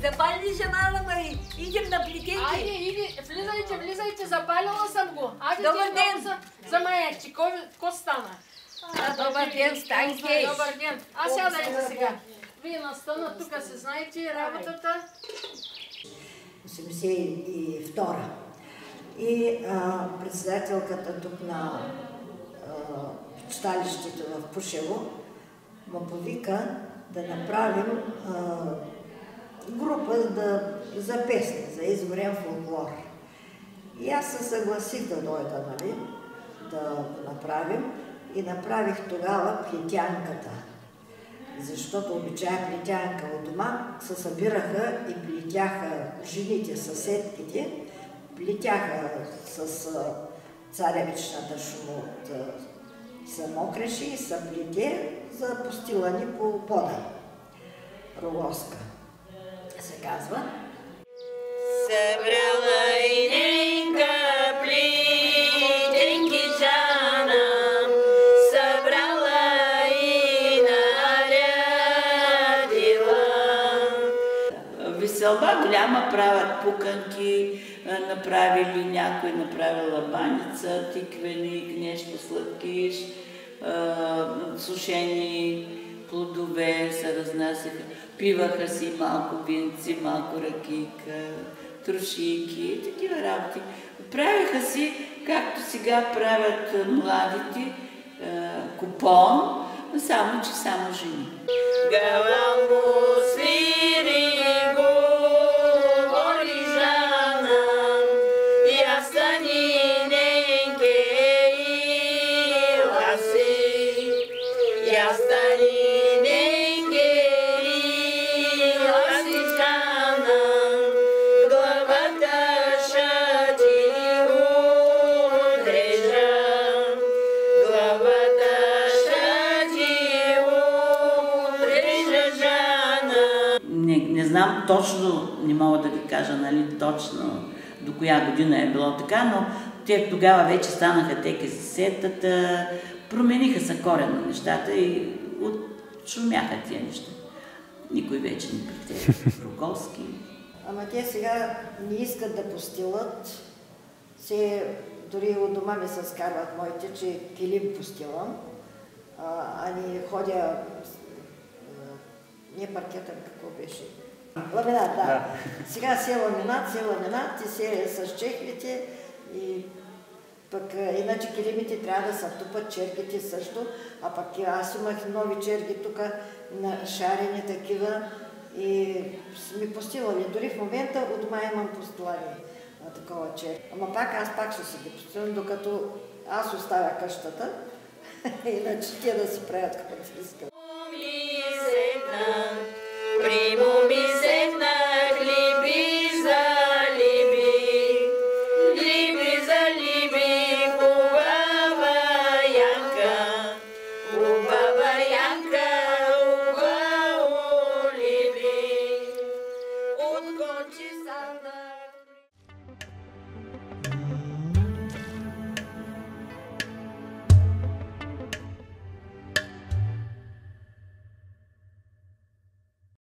Запали ли жена, Мари? Идем на плетенки. Айде, влизайте, запалила съм го. Айде, Добър ден. За маячи, ко стана? Добър ден, Станке. Добър ден. Сядайте сега. Вие настана, тук се знаете работата. 82. И председателката тук на читалището в Пушево ме повика да направим група за песни, за изгорен фолклор. И аз се съгласих да дойда, нали, да го направим и направих тогава плетянката. Защото обичая плетянка от дома, се събираха и плетяха жените, съседките, плетяха с царевичната шумот, се мокреше и се плете за постилане по пода. Рогоска се казва. Събрала и ненка плетенки жана, събрала и нарядила. Веселба голяма, правят пуканки, направили някой, направила баница, тиквени, нещо сладкиш, сушени плодове се разнасяха, пиваха си малко винци, малко ракийка, трошийки и такива работи. Правиха си, както сега правят младите, купон, само че само жени. Галамбо свири, говори жана, я стани ненке и ласи, я стани ненке и ласи жана, главата ша ти удрежа, главата ша ти удрежа жана. Не знам точно, не мога да ви кажа, нали, точно до коя година е било така, но те тогава вече станаха те касетата, промениха се коренно нещата и отшумяха тия неща. Никой вече не плете. Рогоски. Ама те сега не искат да постилат. Дори от дома ми се скарват моите, че килим постилам, а не ходя, не паркета, какво беше? Ламинат, да. Сега се ламинат и се с чехлите и пък иначе килимите трябва да се тупат, чергите също, а пък аз имах нови черги тук на шарени такива и ми постилали. Дори в момента от дома имам постилани на такова черги. Ама аз пак ще си ги постилам, докато аз оставя къщата, иначе те да си правят каквото искат.